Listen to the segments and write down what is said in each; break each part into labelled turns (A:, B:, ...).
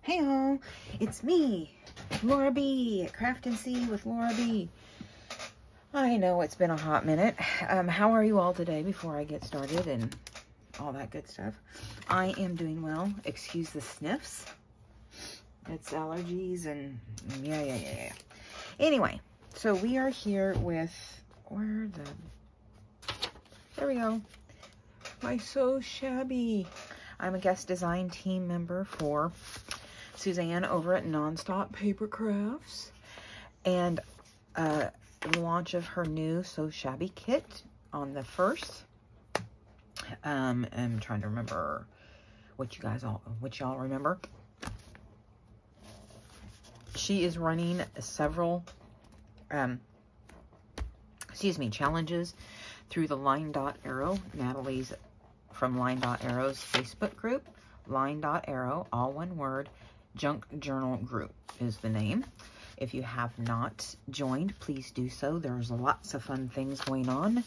A: Hey all, it's me, Laura B at Craft and See with Laura B. I know it's been a hot minute. How are you all today before I get started and all that good stuff? I am doing well. Excuse the sniffs. It's allergies and yeah. Anyway, so we are here with, there we go. My So Shabby. I'm a guest design team member for Suzanne over at Nonstop Paper Crafts, and the launch of her new So Shabby kit on the 1st. I'm trying to remember what y'all remember. She is running several challenges through the Line Dot Arrow, Natalie's from Line Dot Arrow's Facebook group. Line Dot Arrow, all one word, Junk Journal Group is the name. If you have not joined, please do so. There's lots of fun things going on.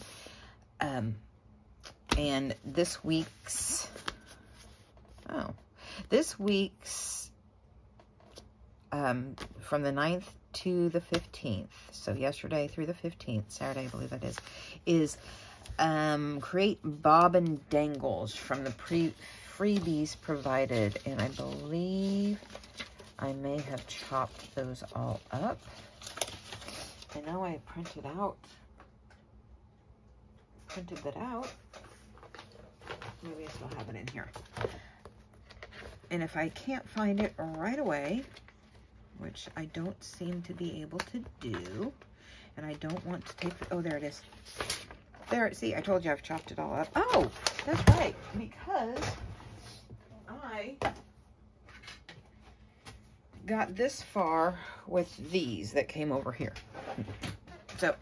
A: And this week's from the 9th to the 15th, so yesterday through the 15th, Saturday I believe that is create bobbin dangles from the freebies provided, and I believe I may have chopped those all up. I know I printed that out. Maybe I still have it in here. And if I can't find it right away, which I don't seem to be able to do, and I don't want to take oh, there it is. There, see, I told you I've chopped it all up. Oh, that's right, because I got this far with these that came over here. So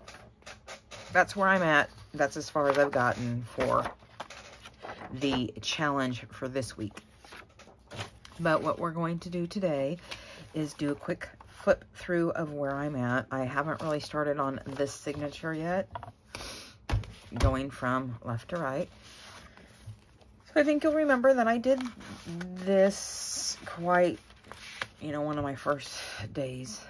A: that's where I'm at. That's as far as I've gotten for the challenge for this week. But what we're going to do today is do a quick flip through of where I'm at. I haven't really started on this signature yet, going from left to right. So I think you'll remember that I did this quite, one of my first days.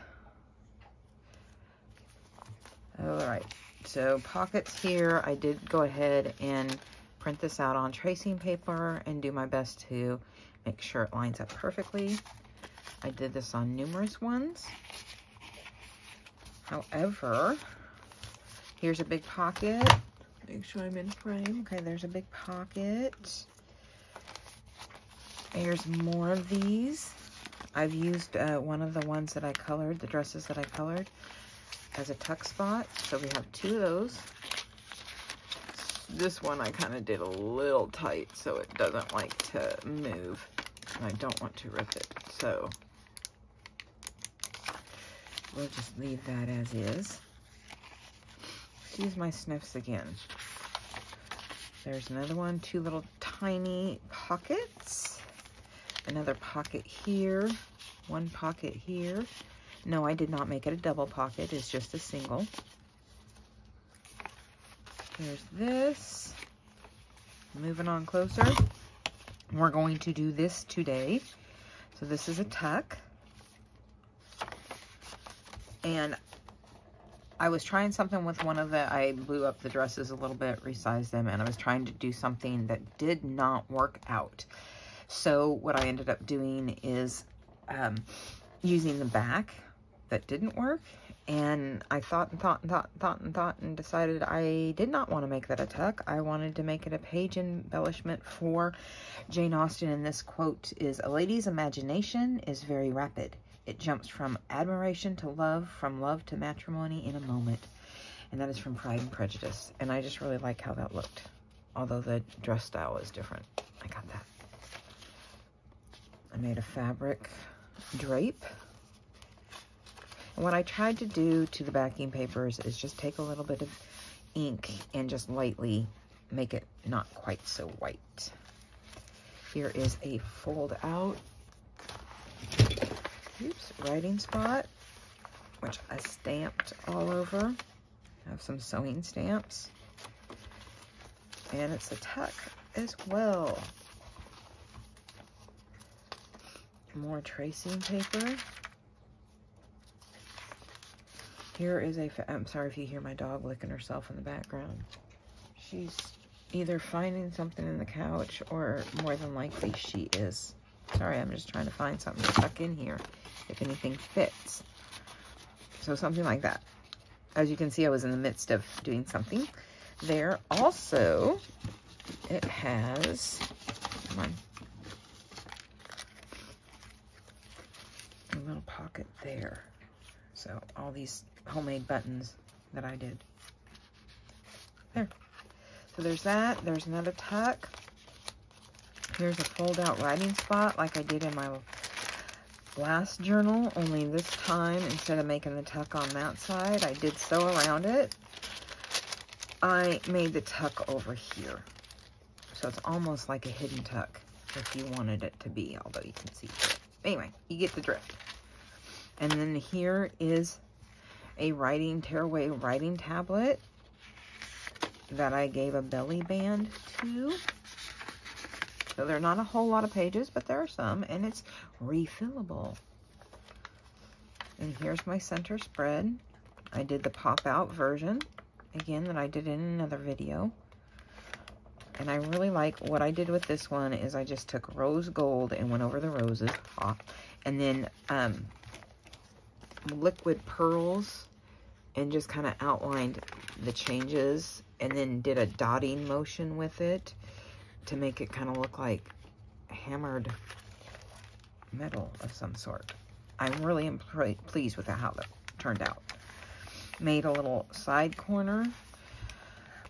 A: All right, so pockets here. I did go ahead and print this out on tracing paper and do my best to make sure it lines up perfectly. I did this on numerous ones. However, here's a big pocket. Make sure I'm in frame. Okay, there's a big pocket. Here's more of these. I've used one of the ones that I colored, the dresses that I colored, as a tuck spot. So we have 2 of those. This one I kind of did a little tight so it doesn't like to move. And I don't want to rip it. So we'll just leave that as is. Use my sniffs again. There's another one, 2 little tiny pockets. Another pocket here, 1 pocket here. No, I did not make it a double pocket, it's just a single. There's this. Moving on closer. We're going to do this today. So this is a tuck. And I was trying something with one of I blew up the dresses a little bit, resized them, and I was trying to do something that did not work out. So what I ended up doing is using the back that didn't work, and I thought and decided I did not want to make that a tuck. I wanted to make it a page embellishment for Jane Austen, and this quote is, "A lady's imagination is very rapid. It jumps from admiration to love, from love to matrimony in a moment." And that is from Pride and Prejudice. And I just really like how that looked. Although the dress style is different. I got that. I made a fabric drape. And what I tried to do to the backing papers is just take a little bit of ink and just lightly make it not quite so white. Here is a fold out writing spot, which I stamped all over. I have some sewing stamps. And it's a tuck as well. more tracing paper. Here is I'm sorry if you hear my dog licking herself in the background. She's either finding something in the couch, or more than likely she is. Sorry, I'm just trying to find something to tuck in here if anything fits. So something like that. As you can see, I was in the midst of doing something there. Also, it has, come on, a little pocket there. So all these homemade buttons that I did. There. So there's that. There's another tuck. Here's a fold-out writing spot like I did in my last journal, only this time, instead of making the tuck on that side, I did sew around it. I made the tuck over here. So it's almost like a hidden tuck if you wanted it to be, although you can see it. Anyway, you get the drift. And then here is a tearaway writing tablet that I gave a belly band to. So there are not a whole lot of pages, but there are some, and it's refillable. And here's my center spread. I did the pop-out version, again, that I did in another video. And I really like what I did with this one is I just took rose gold and went over the roses, and then liquid pearls, and just kind of outlined the changes, and then did a dotting motion with it to make it kind of look like hammered metal of some sort. I'm really pleased with how that turned out. Made a little side corner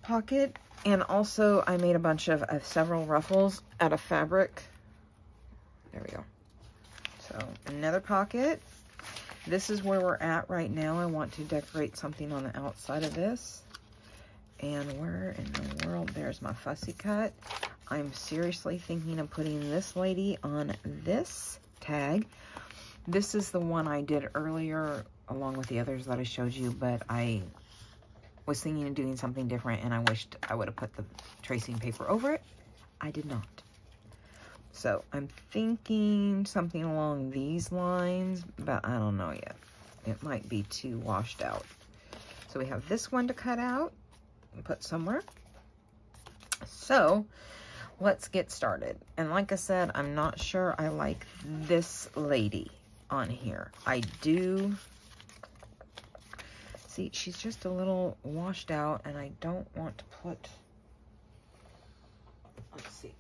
A: pocket, and also I made a bunch of several ruffles out of fabric. There we go. So another pocket. This is where we're at right now. I want to decorate something on the outside of this. And where in the world, there's my fussy cut. I'm seriously thinking of putting this lady on this tag. This is the one I did earlier along with the others that I showed you, but I was thinking of doing something different, and I wished I would have put the tracing paper over it. I did not. So I'm thinking something along these lines, but I don't know yet. It might be too washed out. So we have this one to cut out and put somewhere. So let's get started. And like I said, I'm not sure I like this lady on here. I do see she's just a little washed out, and I don't want to put, let's see.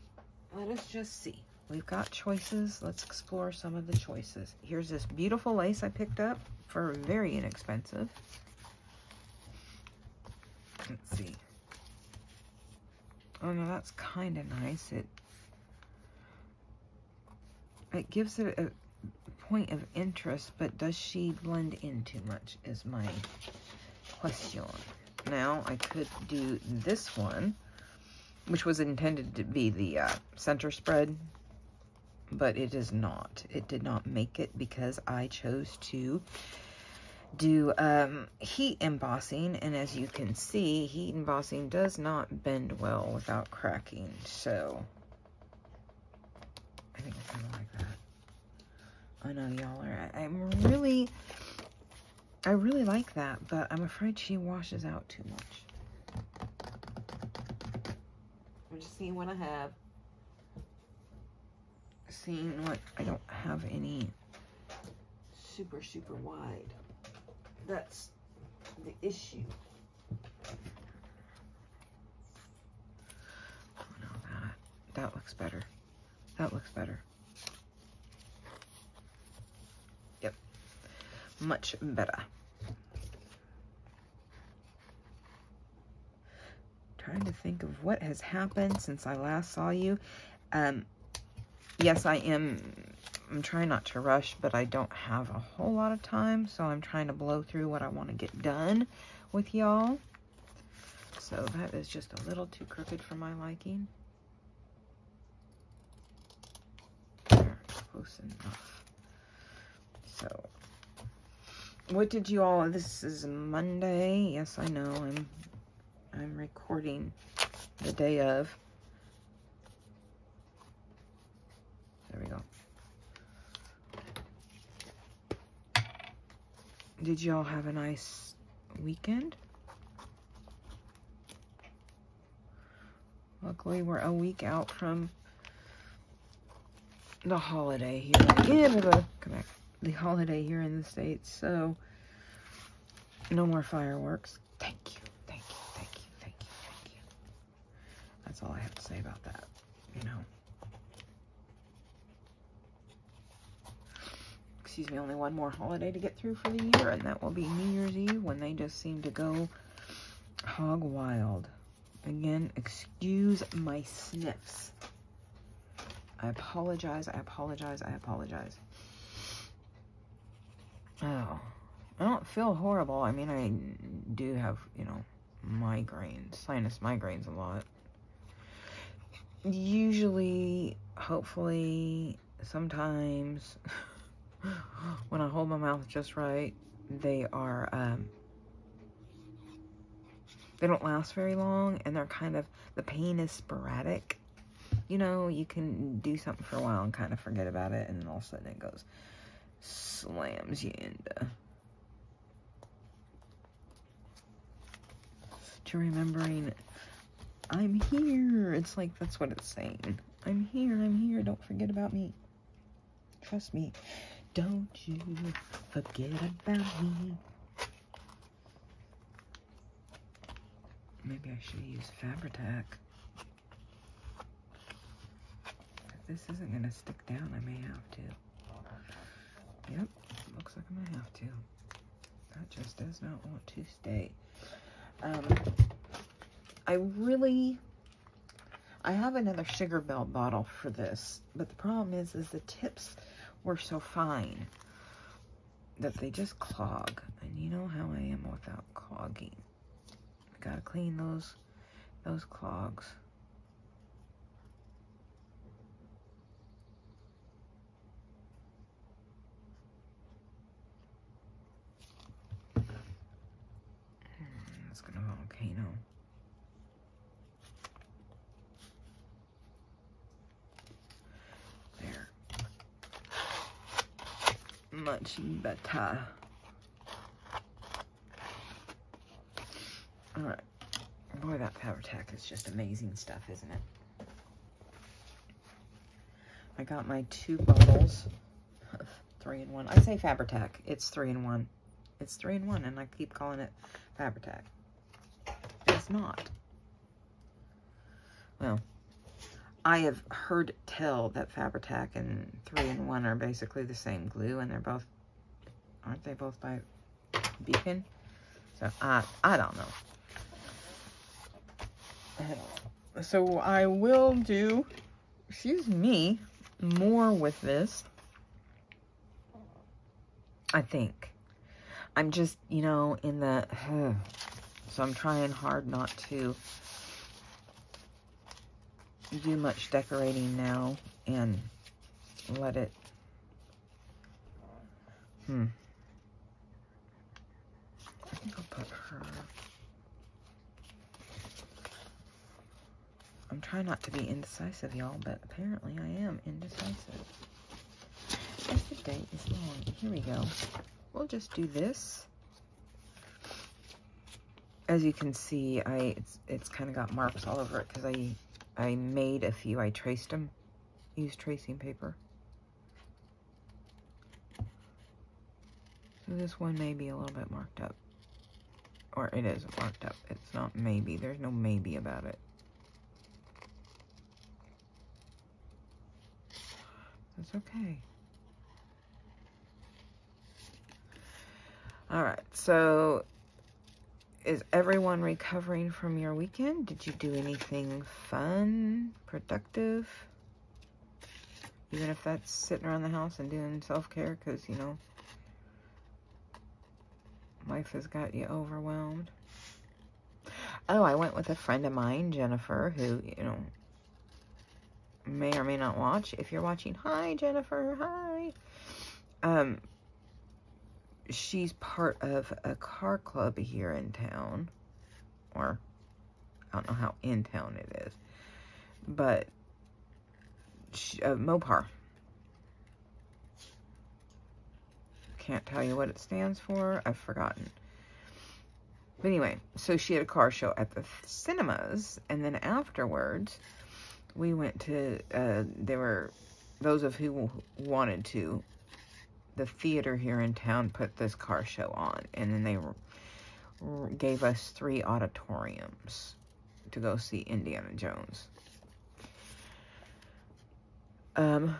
A: Let us just see. We've got choices. Let's explore some of the choices. Here's this beautiful lace I picked up for very inexpensive. Let's see. Oh no, that's kind of nice. It gives it a point of interest, but does she blend in too much is my question. Now I could do this one, which was intended to be the center spread, but it is not. It did not make it because I chose to do heat embossing, and as you can see, heat embossing does not bend well without cracking, so I think I kind of like that. I know y'all are, I really like that, but I'm afraid she washes out too much. I'm just seeing what I have. Seeing what I don't have any super wide. That's the issue. Oh no, that looks better. That looks better. Yep. Much better. Trying to think of what has happened since I last saw you. Yes, I'm trying not to rush, but I don't have a whole lot of time, so I'm trying to blow through what I want to get done with y'all. So that is just a little too crooked for my liking. There, close enough. So, what did you all, this is Monday. Yes, I know, I'm recording the day of. There we go. Did y'all have a nice weekend? Luckily, we're a week out from the holiday here. Come back. The holiday here in the States, so no more fireworks. Thank you, thank you, thank you, thank you, thank you. That's all I have to say about that, you know. Excuse me, only one more holiday to get through for the year, and that will be New Year's Eve, when they just seem to go hog wild. Again, excuse my sniffs. I apologize, I apologize, I apologize. Oh, I don't feel horrible. I mean, I do have, you know, migraines, sinus migraines a lot. Usually, hopefully, sometimes, when I hold my mouth just right, they are, they don't last very long, and they're kind of, the pain is sporadic. You know, you can do something for a while and kind of forget about it, and then all of a sudden it goes, slams you into remembering, I'm here. It's like, that's what it's saying. I'm here, don't forget about me. Trust me, don't you forget about me. Maybe I should use Fabri-Tac. If this isn't gonna stick down, I may have to. Yep, looks like I'm gonna have to. That just does not want to stay. I have another Sugar Bell bottle for this, but the problem is the tips were so fine that they just clog. And you know how I am without clogging. I gotta clean those clogs. It's gonna volcano. There. Much better. Alright. Boy, that Fabri-Tac is just amazing stuff, isn't it? I got my 2 bottles of 3-in-1. I say Fabri-Tac. It's 3-in-1. It's 3-in-1, and I keep calling it Fabri-Tac. It's not. Well, I have heard tell that Fabri-Tac and 3-in-1 are basically the same glue, and they're both, aren't they both by Beacon? So, I don't know. So I will do, excuse me, more with this, I think. I'm just, you know, in the, so I'm trying hard not to do much decorating now and let it, I think I'll put her, I'm trying not to be indecisive, y'all, but apparently I am indecisive. Yes, the day is long. Here we go. We'll just do this. As you can see, it's kind of got marks all over it because I made a few. I traced them. Used tracing paper. So this one may be a little bit marked up. Or it is marked up. It's not maybe. There's no maybe about it. That's okay. Alright, so is everyone recovering from your weekend? Did you do anything fun, productive? Even if that's sitting around the house and doing self-care because, you know, life has got you overwhelmed. Oh, I went with a friend of mine, Jennifer, who, you know, may or may not watch. If you're watching, hi, Jennifer, hi. She's part of a car club here in town, or I don't know how in town it is, but Mopar. can't tell you what it stands for. I've forgotten. But anyway, so she had a car show at the cinemas, and then afterwards, we went to, there were, those of who wanted to, the theater here in town put this car show on, and then they gave us 3 auditoriums to go see Indiana Jones. Oh,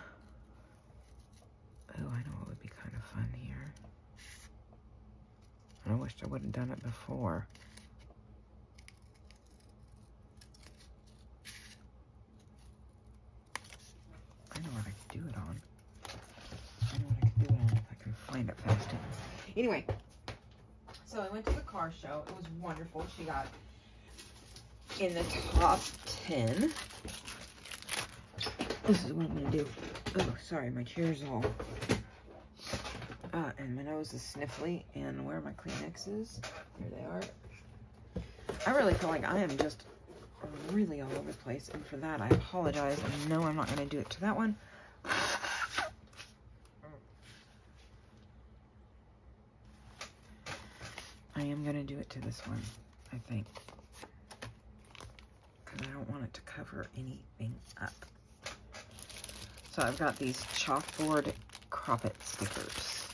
A: I know what would be kind of fun here. I wish I would have done it before. I know what I could do it on. I know what I could do it on if I can find it fast enough. Anyway, so I went to the car show. It was wonderful. She got in the top 10. This is what I'm going to do. Oh, sorry, my chair's all... and my nose is sniffly. And where are my Kleenexes? Here they are. I really feel like I am just really all over the place. And for that, I apologize. And no, I'm not going to do it to that one. I am going to do it to this one, I think. Because I don't want it to cover anything up. So I've got these chalkboard Crop-It stickers.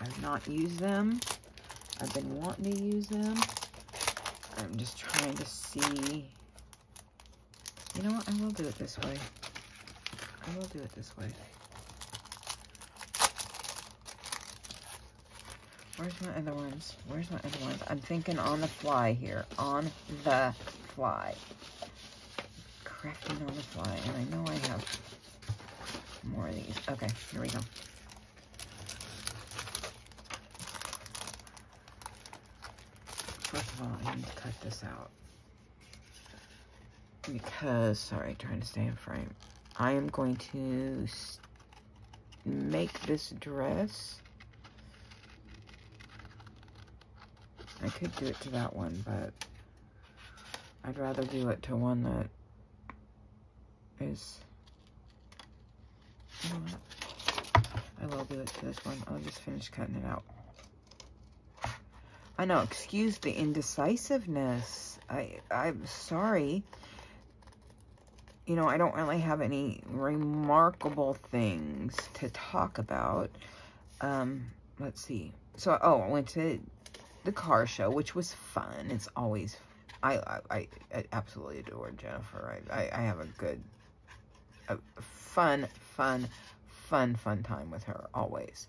A: I've not used them. I've been wanting to use them. I'm just trying to see. You know what? I will do it this way. I will do it this way. Where's my other ones? Where's my other ones? I'm thinking on the fly here. On the fly. Crafting on the fly. And I know I have more of these. Okay, here we go. First of all, I need to cut this out. Because, sorry, trying to stay in frame. I am going to make this dress. I could do it to that one, but I'd rather do it to one that is, you know what? I will do it to this one. I'll just finish cutting it out. I know, excuse the indecisiveness. I'm sorry. You know, I don't really have any remarkable things to talk about. Let's see. So, I went to the car show, which was fun. It's always, I absolutely adore Jennifer. I have a fun time with her, always.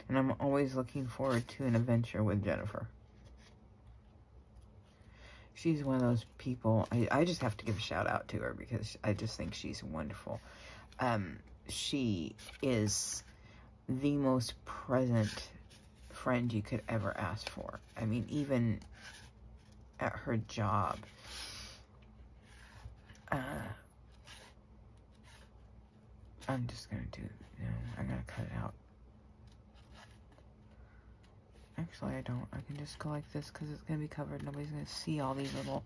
A: And I'm always looking forward to an adventure with Jennifer. She's one of those people, I just have to give a shout out to her because I just think she's wonderful. She is the most present friend you could ever ask for. I mean, even at her job. I'm just going to do, I'm going to cut it out. Actually, I don't. I can just go like this because it's going to be covered. Nobody's going to see all these little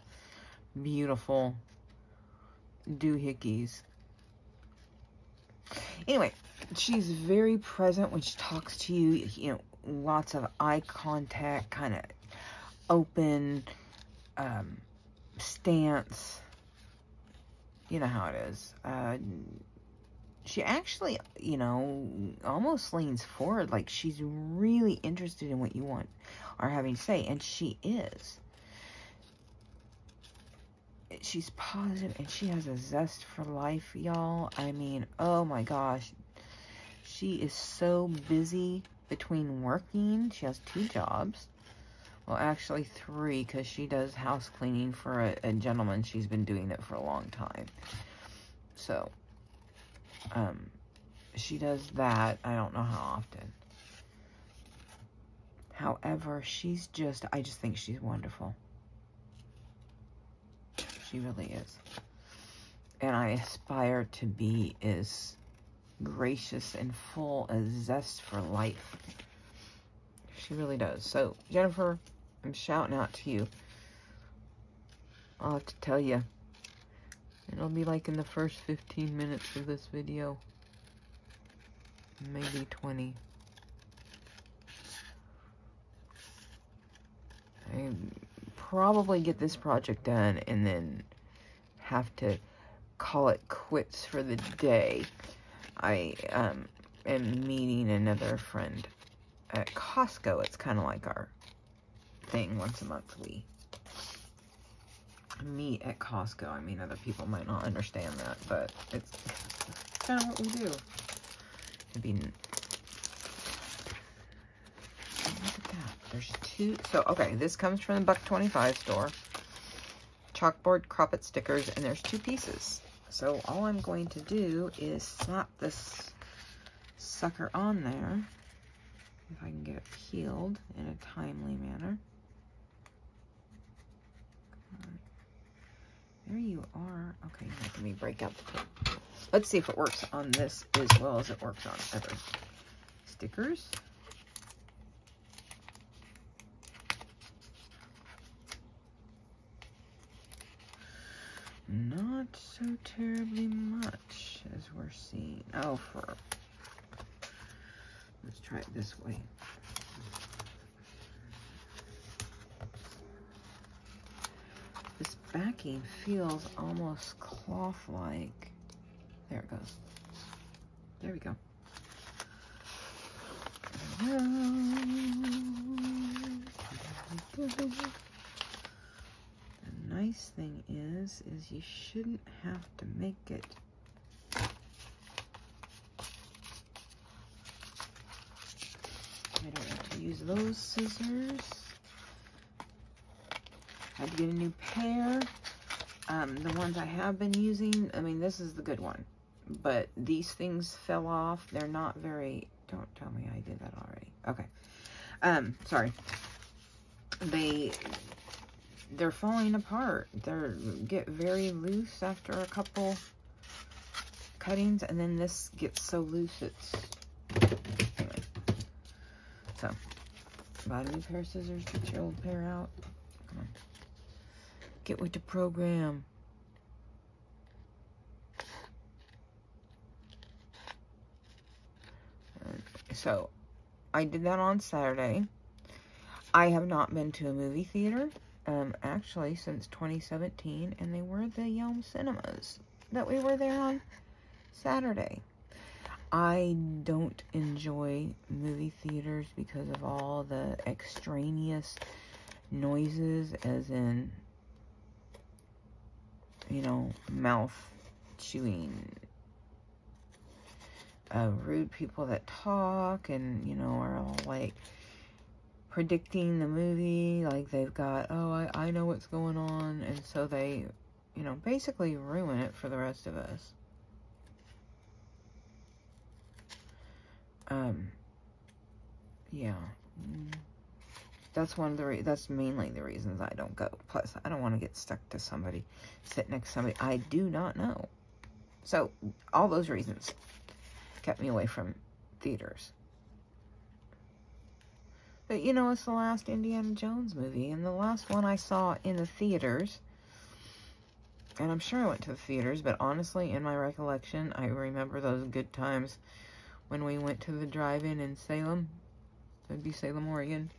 A: beautiful doohickeys. Anyway, she's very present when she talks to you. You know, lots of eye contact, kind of open stance. You know how it is. She actually, you know, almost leans forward like she's really interested in what you want or having to say. And she is. She's positive and she has a zest for life, y'all. I mean, oh my gosh. She is so busy between working. She has 2 jobs. Well, actually 3 because she does house cleaning for a gentleman. She's been doing it for a long time. So, she does that. I don't know how often. However, she's just, I just think she's wonderful. She really is. And I aspire to be as gracious and full as zest for life. She really does. So, Jennifer, I'm shouting out to you. I'll have to tell you. It'll be like in the first 15 minutes of this video. Maybe 20. probably get this project done and then have to call it quits for the day. I am meeting another friend at Costco. It's kind of like our thing. Once a month we meet at Costco. I mean, other people might not understand that, but it's kind of what we do. It'd be... Look at that. There's two. So, okay, this comes from the $1.25 store. Chalkboard Cropped stickers, and there's 2 pieces. So all I'm going to do is slap this sucker on there, if I can get it peeled in a timely manner. There you are. Okay, let me break out the tape. Let's see if it works on this as well as it works on other stickers. Not so terribly much as we're seeing. Oh, let's try it this way. This backing feels almost cloth-like. There it goes. There we go. The nice thing is you shouldn't have to make it I don't have to use those scissors. Had to get a new pair. The ones I have been using, I mean, this is the good one, but these things fell off. They're not very, don't tell me I did that already. Okay. Sorry. They're falling apart. They get very loose after a couple cuttings, and then this gets so loose it's, anyway. So, buy a new pair of scissors, get your old pair out. Come on. Get with the program. So, I did that on Saturday. I have not been to a movie theater, actually, since 2017, and they were the Yelm Cinemas that we were there on Saturday. I don't enjoy movie theaters because of all the extraneous noises, as in, you know, mouth chewing, rude people that talk and, you know, are all like predicting the movie, like they've got, oh, I know what's going on, and so they, you know, basically ruin it for the rest of us. Yeah, that's that's mainly the reasons I don't go. Plus, I don't want to get stuck to somebody, sit next to somebody I do not know. So, all those reasons kept me away from theaters. But, you know, it's the last Indiana Jones movie, and the last one I saw in the theaters, and I'm sure I went to the theaters, but honestly, in my recollection, I remember those good times when we went to the drive-in in Salem. That'd be Salem, Oregon.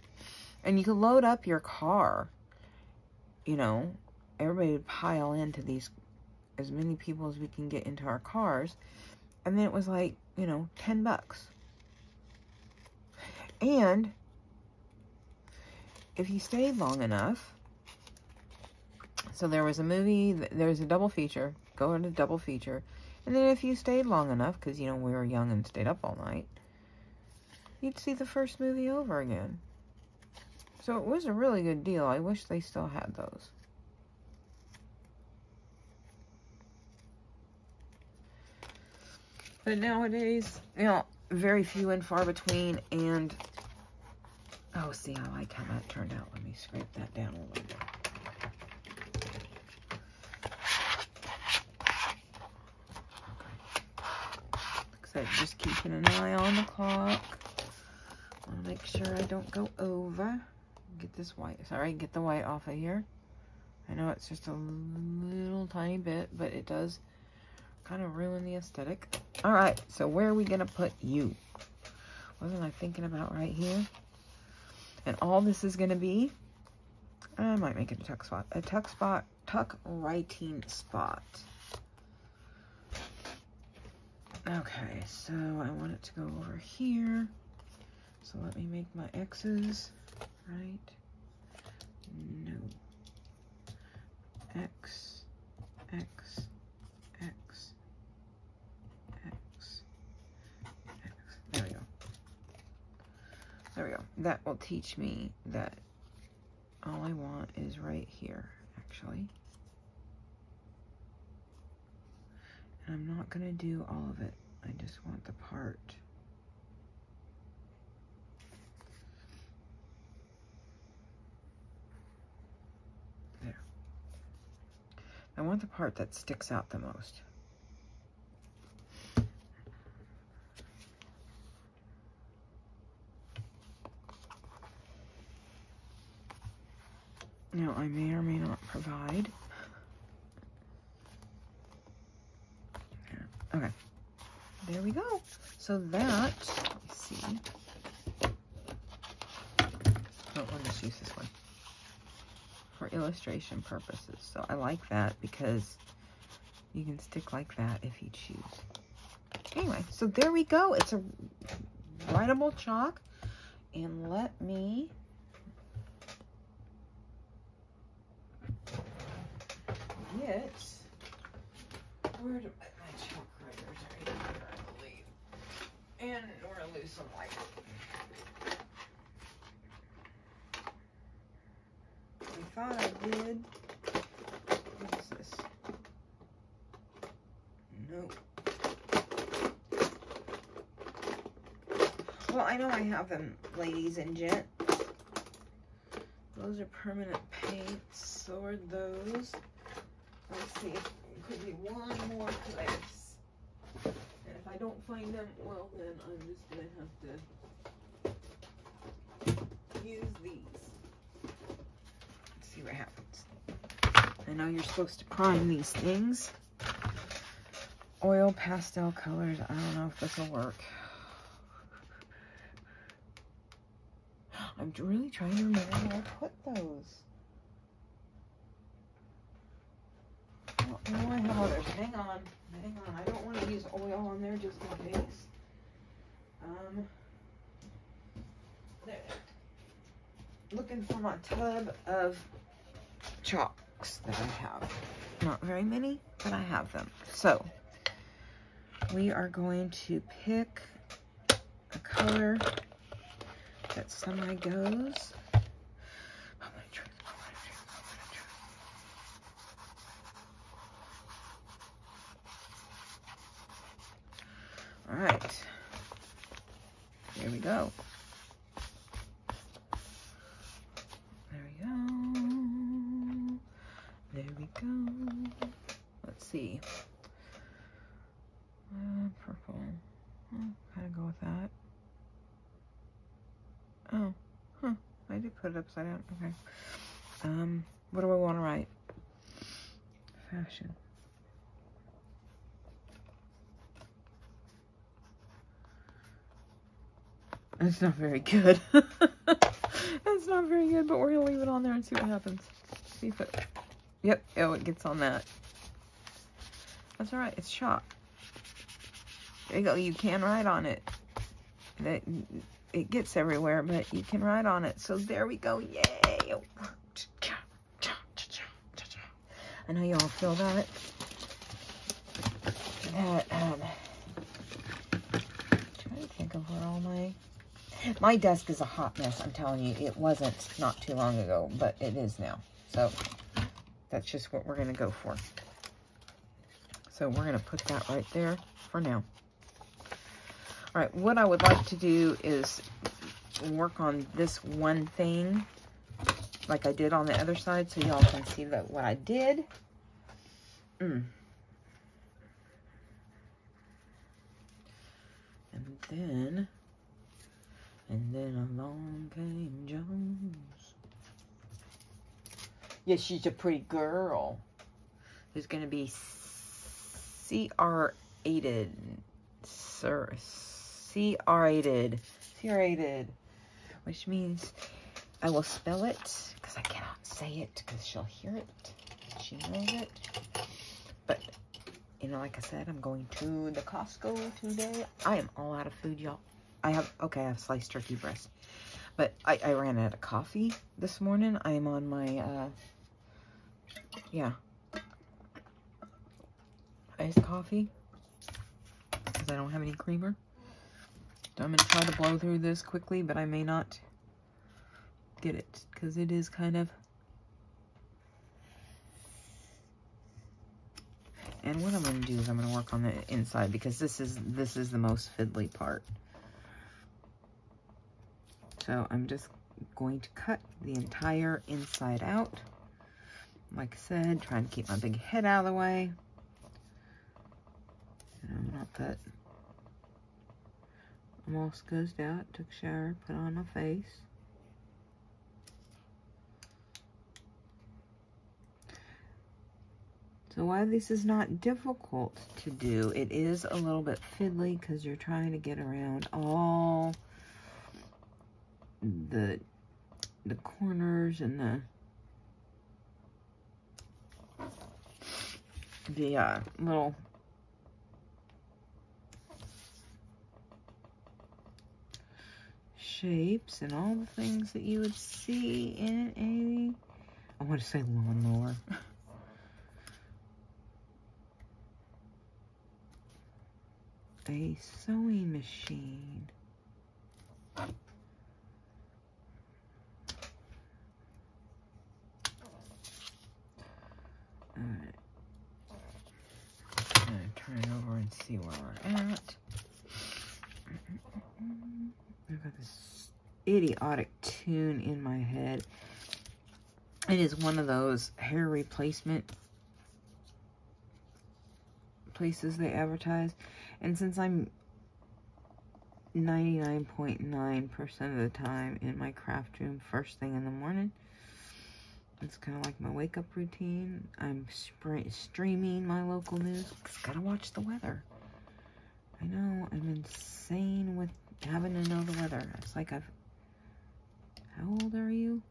A: And you could load up your car. You know, everybody would pile into these, as many people as we can get into our cars. And then it was like, you know, $10. And if you stayed long enough, so there was a movie, there was a double feature, go into double feature. And then if you stayed long enough, because, you know, we were young and stayed up all night, you'd see the first movie over again. So it was a really good deal. I wish they still had those. But nowadays, you know, very few and far between. And, oh, see, I like how that turned out. Let me scrape that down a little bit. So just keeping an eye on the clock. I want to make sure I don't go over. Get this white. Sorry, get the white off of here. I know it's just a little tiny bit, but it does kind of ruin the aesthetic. All right, so where are we going to put you? Wasn't I thinking about right here? And all this is going to be I might make it a tuck spot. A tuck writing spot. Okay, so I want it to go over here. So let me make my X's, right? No. X, X, X, X, X. There we go. There we go. That will teach me that all I want is right here, actually. And I'm not going to do all of it. I just want the part. There. I want the part that sticks out the most. Now, I may or may not provide. Okay, there we go. So that, let's see. Oh, I'll just use this one for illustration purposes. So I like that because you can stick like that if you choose. Anyway, so there we go. It's a writable chalk. And let me get, where do my chalk writers are here, I believe. And we're gonna lose some light. I thought I did. What is this? Nope. Well, I know I have them, ladies and gents. Those are permanent paints. So are those. Let's see, it could be one more place. And if I don't find them, well, then I'm just going to have to use these. Let's see what happens. I know you're supposed to prime these things. Oil pastel colors. I don't know if this will work. I'm really trying to remember where I put those. Oh, I have others. Hang on. Hang on. I don't want to use oil on there just in case. There. Looking for my tub of chalks that I have. Not very many, but I have them. So, we are going to pick a color that semi goes. All right, here we go. There we go. There we go. Let's see. Purple. Kind of go with that. Oh, huh. I did put it upside down. Okay. What do I want to write? Fashion. It's not very good. It's not very good, but we're gonna leave it on there and see what happens. See if it, yep, oh, it gets on that. That's all right, it's chalk. There you go, you can write on it. It gets everywhere, but you can write on it. So there we go, yay! I know y'all feel that. Trying to think of where all my desk is a hot mess, I'm telling you. It wasn't not too long ago, but it is now. So that's just what we're going to go for. So we're going to put that right there for now. All right, what I would like to do is work on this one thing like I did on the other side so y'all can see that what I did. And then along came Jones. Yes, she's a pretty girl. There's going to be C-R-ated, sir. C-R-ated, which means I will spell it because I cannot see. say it because she'll hear it. She knows it. But, you know, like I said, I'm going to the Costco today. I am all out of food, y'all. I have sliced turkey breast. But I ran out of coffee this morning. I am on my, iced coffee. Because I don't have any creamer. So I'm going to try to blow through this quickly, but I may not get it. Because it is kind of... And what I'm going to do is I'm going to work on the inside because this is the most fiddly part. So I'm just going to cut the entire inside out. Like I said, trying to keep my big head out of the way. And not that I'm all scuzzed out. Took a shower, put on my face. So while this is not difficult to do, it is a little bit fiddly because you're trying to get around all the corners and the little shapes and all the things that you would see in I want to say lawnmower. A sewing machine. Alright. I'm going to turn it over and see where we're at. I've got this idiotic tune in my head. It is one of those hair replacement places they advertise. And since I'm 99.9% of the time in my craft room first thing in the morning, it's kind of like my wake-up routine. I'm streaming my local news. Gotta watch the weather. I know, I'm insane with having to know the weather. It's like how old are you?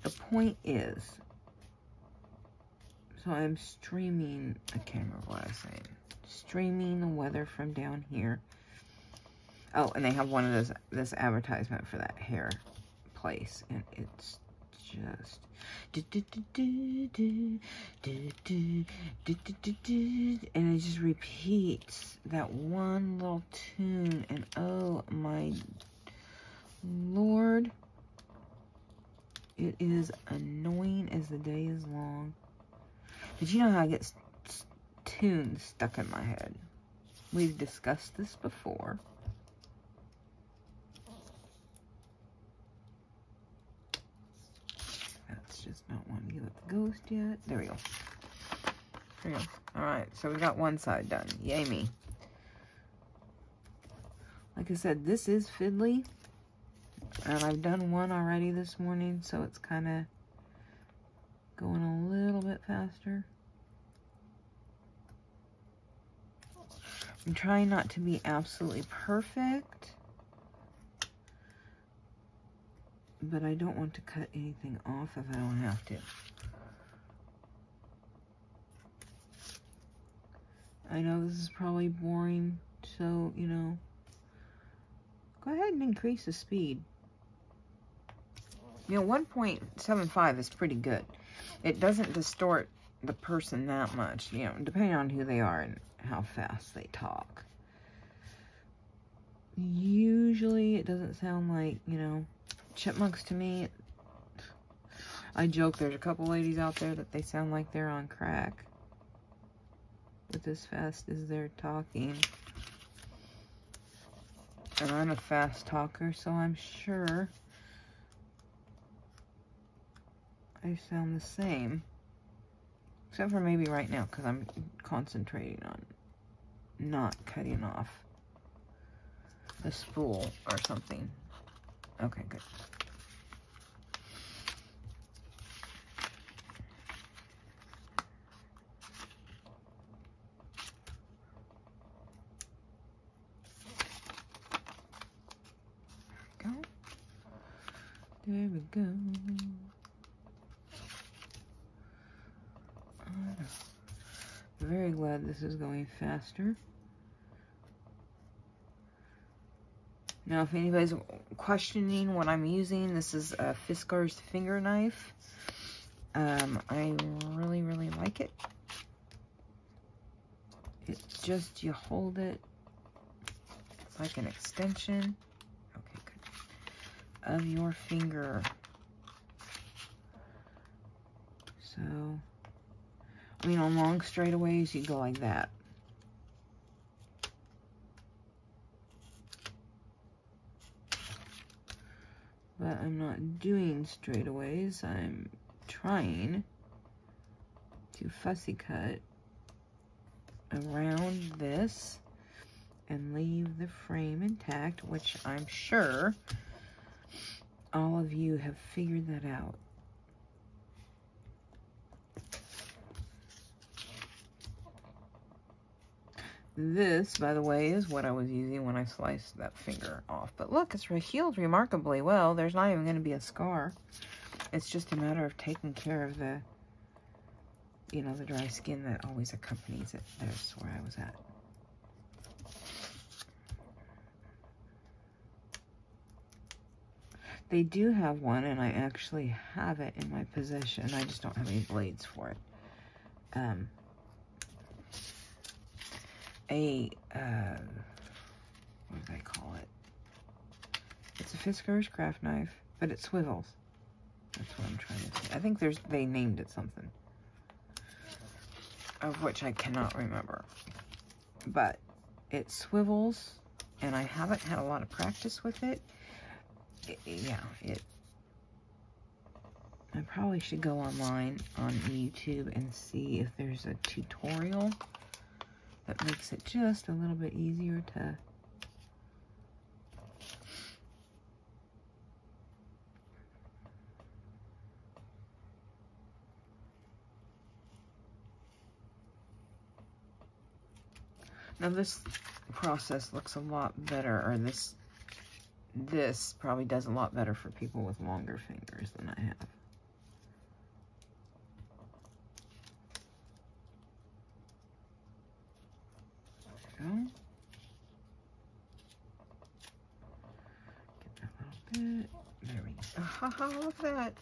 A: The point is, so I'm streaming, I can't remember what I was saying. Streaming the weather from down here. Oh, and they have one of this advertisement for that hair place. And it's just... And it just repeats that one little tune. And oh my Lord. It is annoying as the day is long. Did you know how I get tunes stuck in my head? We've discussed this before. That's just not wanting to give up the ghost yet. There we go. There we go. Alright, so we got one side done. Yay me. Like I said, this is fiddly. And I've done one already this morning, so it's kind of going a little bit faster. I'm trying not to be absolutely perfect, but I don't want to cut anything off if I don't have to. I know this is probably boring, so, you know, go ahead and increase the speed. You know, 1.75 is pretty good. It doesn't distort the person that much, you know, depending on who they are and how fast they talk. Usually it doesn't sound like, you know, chipmunks to me. I joke there's a couple ladies out there that they sound like they're on crack with as fast as they're talking. And I'm a fast talker, so I'm sure I sound the same. Except for maybe right now, because I'm concentrating on not cutting off a spool or something. Okay, good. There we go. There we go. Very glad this is going faster. Now, if anybody's questioning what I'm using, this is a Fiskars finger knife. I really, really like it. It's just, you hold it. It's like an extension. Okay, good. Of your finger. So, I mean, on long straightaways, you go like that. But I'm not doing straightaways. I'm trying to fussy cut around this and leave the frame intact, which I'm sure all of you have figured that out. This, by the way, is what I was using when I sliced that finger off. But look, it's healed remarkably well. There's not even going to be a scar. It's just a matter of taking care of the, you know, the dry skin that always accompanies it. There's where I was at. They do have one, and I actually have it in my possession. I just don't have any blades for it. What do they call it? It's a Fiskars craft knife, but it swivels. That's what I'm trying to say. I think they named it something, of which I cannot remember. But it swivels, and I haven't had a lot of practice with it. I probably should go online on YouTube and see if there's a tutorial that makes it just a little bit easier to now. This process looks a lot better, or this probably does a lot better for people with longer fingers than I have. There we go. Get that little bit. There we go. Haha, look at that.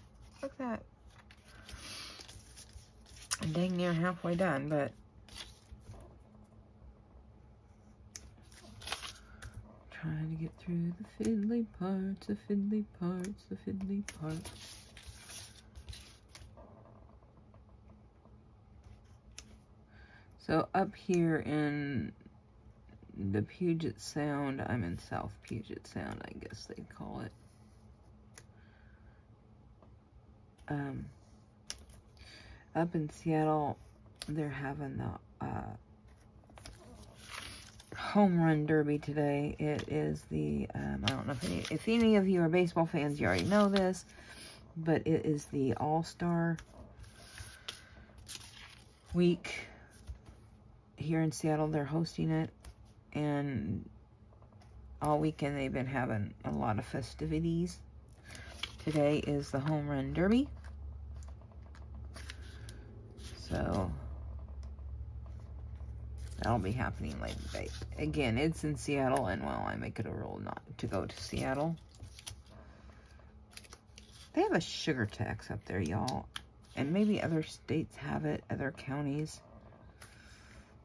A: Look at that. I'm dang near halfway done, but trying to get through the fiddly parts, the fiddly parts, the fiddly parts. So up here in the Puget Sound, I'm in South Puget Sound, I guess they'd call it. Up in Seattle, they're having the home run derby today. It is the, I don't know if any of you are baseball fans, you already know this, but it is the All-Star week here in Seattle. They're hosting it, and all weekend they've been having a lot of festivities. Today is the home run derby. So that'll be happening later today. Again, it's in Seattle, and well, I make it a rule not to go to Seattle. They have a sugar tax up there, y'all. And maybe other states have it, other counties.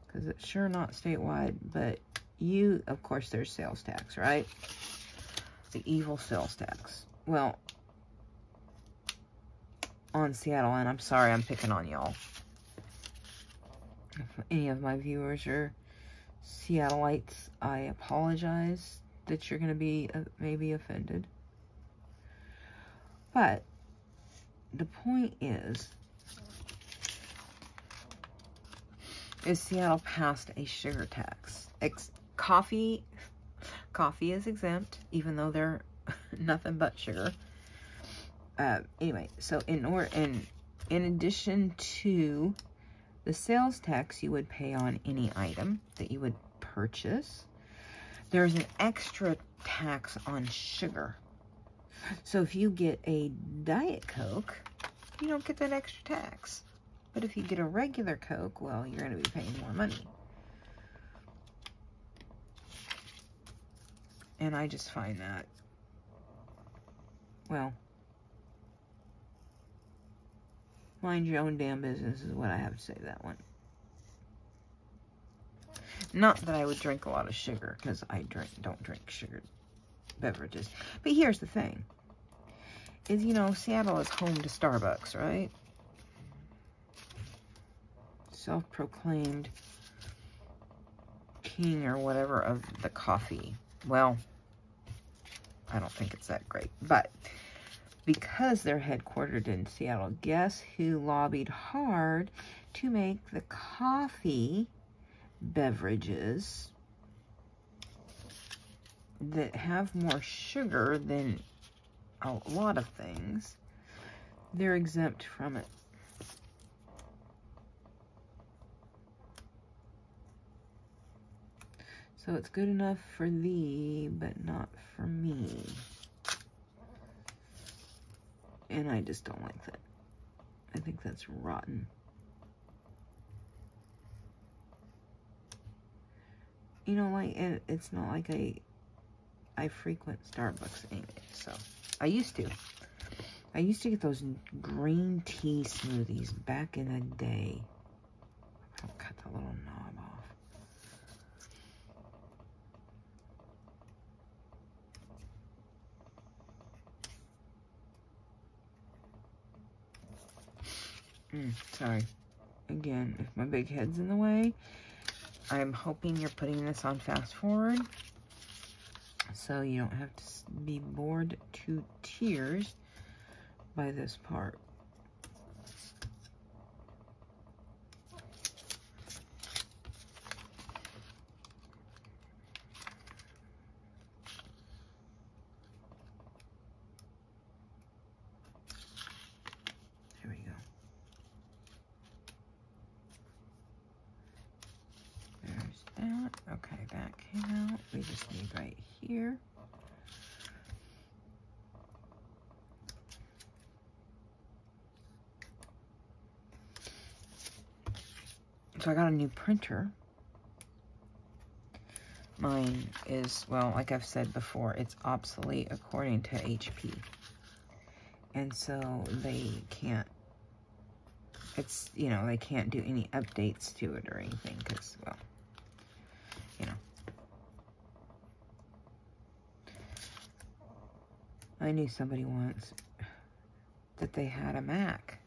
A: Because it's sure not statewide, but of course, there's sales tax, right? The evil sales tax. Well, on Seattle, and I'm sorry I'm picking on y'all. If any of my viewers are Seattleites, I apologize that you're going to be maybe offended. But the point is Seattle passed a sugar tax. Coffee is exempt, even though they're nothing but sugar. Anyway, so in addition to the sales tax you would pay on any item that you would purchase, there's an extra tax on sugar. So if you get a Diet Coke, you don't get that extra tax. But if you get a regular Coke, well, you're going to be paying more money. And I just find that, well, mind your own damn business is what I have to say to that one. Not that I would drink a lot of sugar, because I don't drink sugared beverages. But here's the thing. Is, you know, Seattle is home to Starbucks, right? Self-proclaimed king or whatever of the coffee. Well, I don't think it's that great. But because they're headquartered in Seattle, guess who lobbied hard to make the coffee beverages that have more sugar than a lot of things, they're exempt from it. So it's good enough for thee, but not for me. And I just don't like that. I think that's rotten. You know, like, it's not like I frequent Starbucks anyway, so. I used to get those green tea smoothies back in the day. I'll cut the little knob off. Sorry. Again, if my big head's in the way, I'm hoping you're putting this on fast forward so you don't have to be bored to tears by this part. There we go. There's that. Okay, that came out. We just need right here. So I got a new printer. Mine is, well, like I've said before, it's obsolete according to HP. And so they can't, it's, you know, they can't do any updates to it or anything because, well, you know. I knew somebody once that they had a Mac,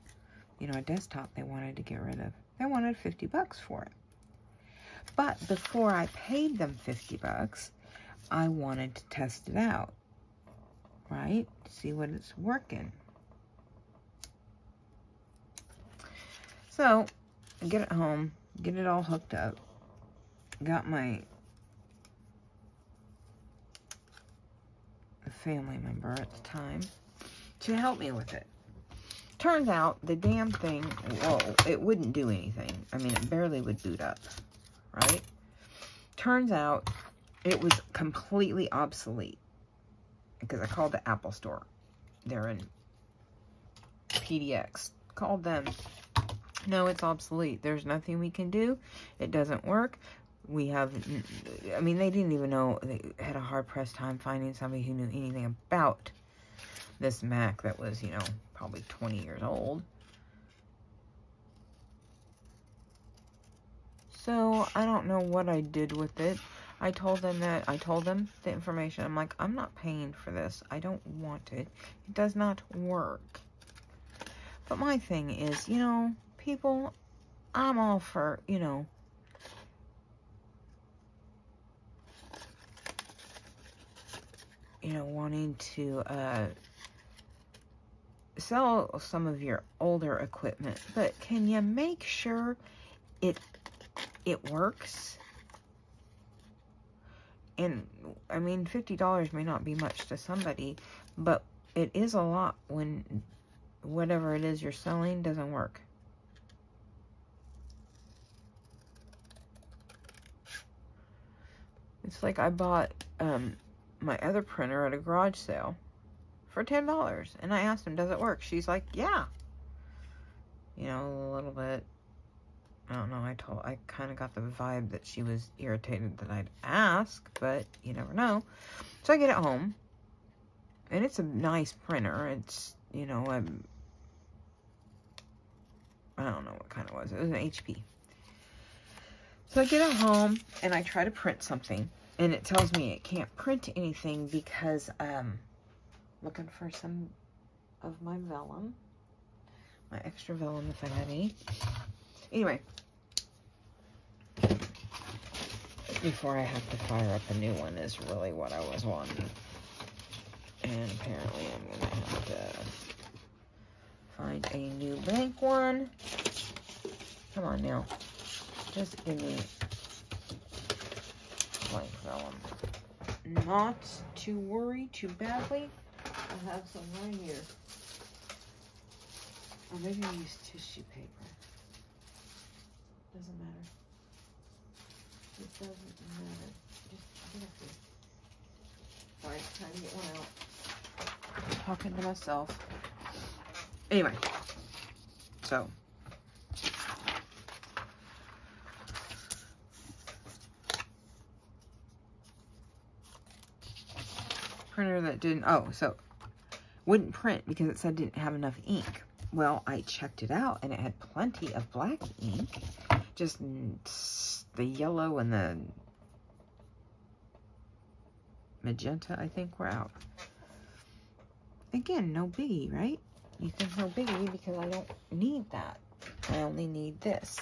A: you know, a desktop they wanted to get rid of. They wanted $50 for it. But before I paid them $50, I wanted to test it out, right? See what it's working. So, I get it home, get it all hooked up, got my family member at the time to help me with it. Turns out the damn thing, whoa, it wouldn't do anything. I mean, it barely would boot up, right? Turns out it was completely obsolete because I called the Apple store. They're in PDX. Called them. No, it's obsolete. There's nothing we can do. It doesn't work. We have, I mean, they didn't even know. They had a hard-pressed time finding somebody who knew anything about this Mac that was, you know, probably 20 years old. So, I don't know what I did with it. I told them the information. I'm like, I'm not paying for this. I don't want it. It does not work. But my thing is, you know, people, I'm all for, you know, wanting to, sell some of your older equipment, but can you make sure it works? And I mean, $50 may not be much to somebody, but it is a lot when whatever it is you're selling doesn't work. It's like I bought my other printer at a garage sale for $10. And I asked him, does it work? She's like, yeah. You know, a little bit. I don't know. I kind of got the vibe that she was irritated that I'd ask, but you never know. So I get it home, and it's a nice printer. It's, you know, I don't know what kind it was. It was an HP. So I get it home, and I try to print something, and it tells me it can't print anything because looking for some of my vellum, my extra vellum if I had any. Anyway, before I have to fire up a new one is really what I was wanting. And apparently I'm going to have to find a new blank one. Come on now. Just give me blank vellum. Not to worry too badly. I have some right here. Or maybe I use tissue paper. Doesn't matter. It doesn't matter. Just get up here. Sorry, trying to get one out. I'm talking to myself. Anyway, so printer that didn't, so wouldn't print because it said it didn't have enough ink. Well, I checked it out and it had plenty of black ink. Just the yellow and the magenta, I think, were out. Again, no biggie, right? You think no biggie because I don't need that. I only need this.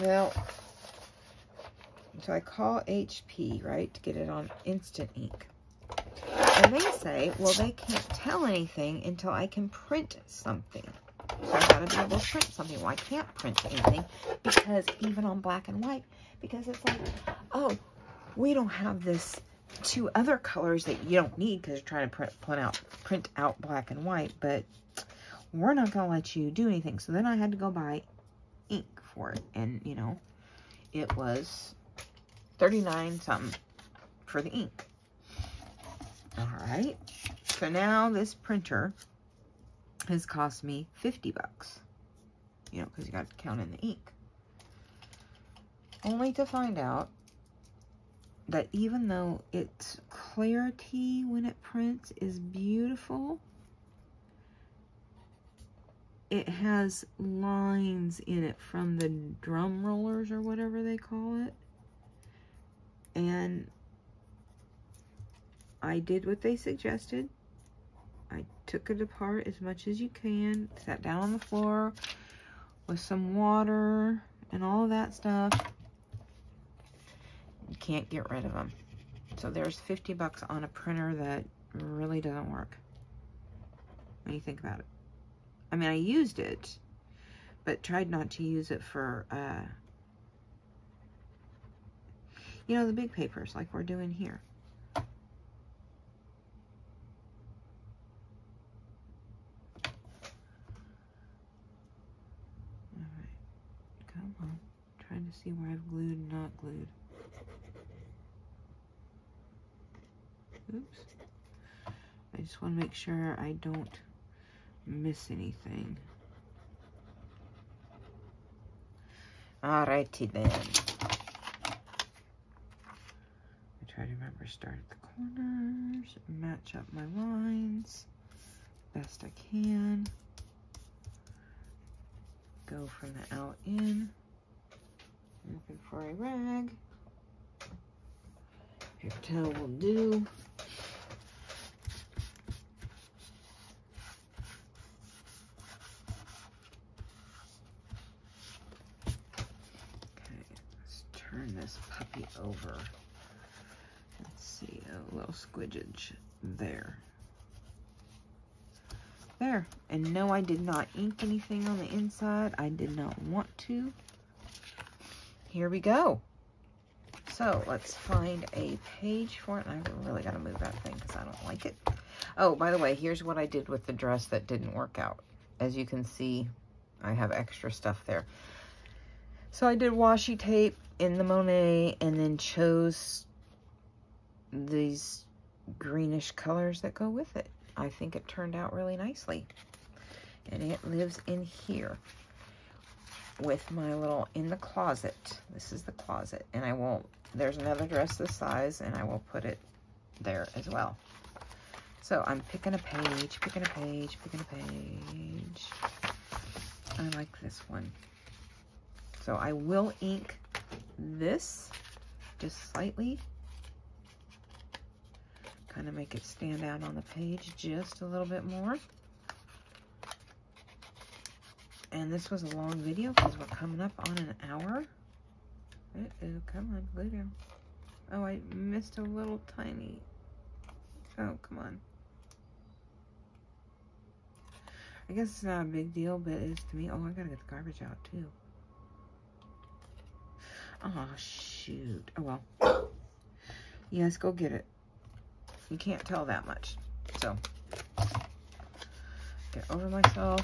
A: Well, so I call HP, right, to get it on instant ink. And they say, well, they can't tell anything until I can print something. So I gotta be able to print something. Well, I can't print anything because even on black and white, because it's like, oh, we don't have this two other colors that you don't need because you're trying to print out black and white, but we're not gonna let you do anything. So then I had to go buy ink for it, and you know, it was $39 something for the ink. All right, so now this printer has cost me $50, you know, because you got to count in the ink. Only to find out that even though its clarity when it prints is beautiful, it has lines in it from the drum rollers or whatever they call it. And I did what they suggested. I took it apart as much as you can, sat down on the floor with some water and all of that stuff. You can't get rid of them. So there's $50 on a printer that really doesn't work. When you think about it. I mean, I used it, but tried not to use it for, you know, the big papers like we're doing here. Trying to see where I've glued and not glued. Oops. I just want to make sure I don't miss anything. Alrighty then. I try to remember, start at the corners, match up my lines best I can. Go from the out in. Looking for a rag. Paper towel will do. Okay, let's turn this puppy over. Let's see, a little squidgage there. There. And no, I did not ink anything on the inside. I did not want to. Here we go. So let's find a page for it. And I really got to move that thing because I don't like it. Oh, by the way, here's what I did with the dress that didn't work out. As you can see, I have extra stuff there. So I did washi tape in the Monet and then chose these greenish colors that go with it. I think it turned out really nicely. And it lives in here with my little, in the closet. This is the closet. And I will, there's another dress this size, and I will put it there as well. So I'm picking a page, picking a page, picking a page. I like this one. So I will ink this just slightly. Kind of make it stand out on the page just a little bit more. And this was a long video because we're coming up on an hour. Uh-oh, come on, glue down. Oh, I missed a little tiny. Oh, come on. I guess it's not a big deal, but it is to me. Oh, I gotta get the garbage out too. Oh, shoot. Oh, well. Yes, go get it. You can't tell that much. So, get over myself.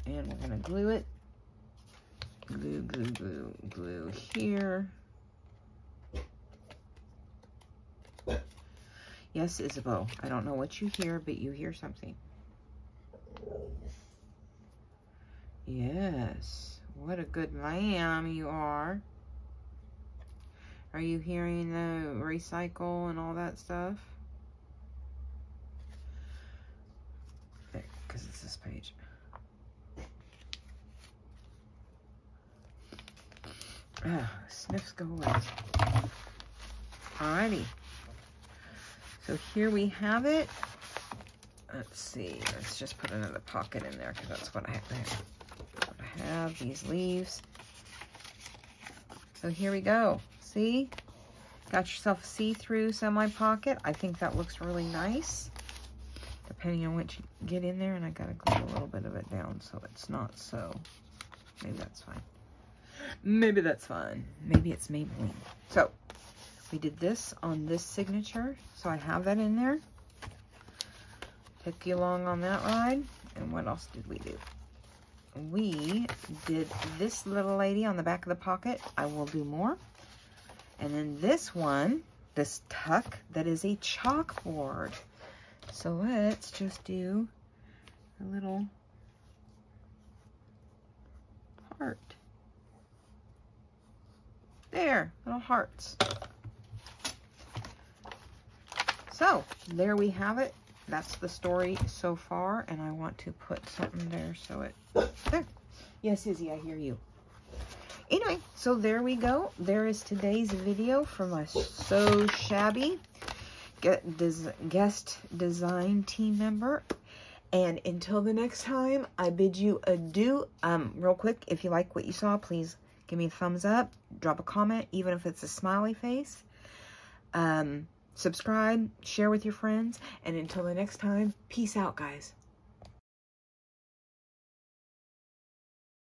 A: And we're gonna glue it. Glue, glue, glue, glue here. Yes, Isabeau. I don't know what you hear, but you hear something. Yes. What a good lamb you are. Are you hearing the recycle and all that stuff? There, because it's this page. Ah, sniffs go away. Alrighty. So here we have it. Let's see. Let's just put another pocket in there because that's what I have there. What I have, these leaves. So here we go. See? Got yourself a see-through semi-pocket. I think that looks really nice. Depending on what you get in there. And I got to glue a little bit of it down so it's not so. Maybe that's fine. Maybe that's fine. Maybe it's Maybelline. So, we did this on this signature. So I have that in there. Took you along on that ride. And what else did we do? We did this little lady on the back of the pocket. I will do more. And then this one, this tuck, that is a chalkboard. So let's just do a little heart. There, little hearts. So, there we have it. That's the story so far, and I want to put something there so it... There. Yes, Izzy, I hear you. Anyway, so there we go. There is today's video from my So Shabby guest design team member. And until the next time, I bid you adieu. Real quick, if you like what you saw, please give me a thumbs up. Drop a comment, even if it's a smiley face. Subscribe, share with your friends. And until the next time, peace out, guys.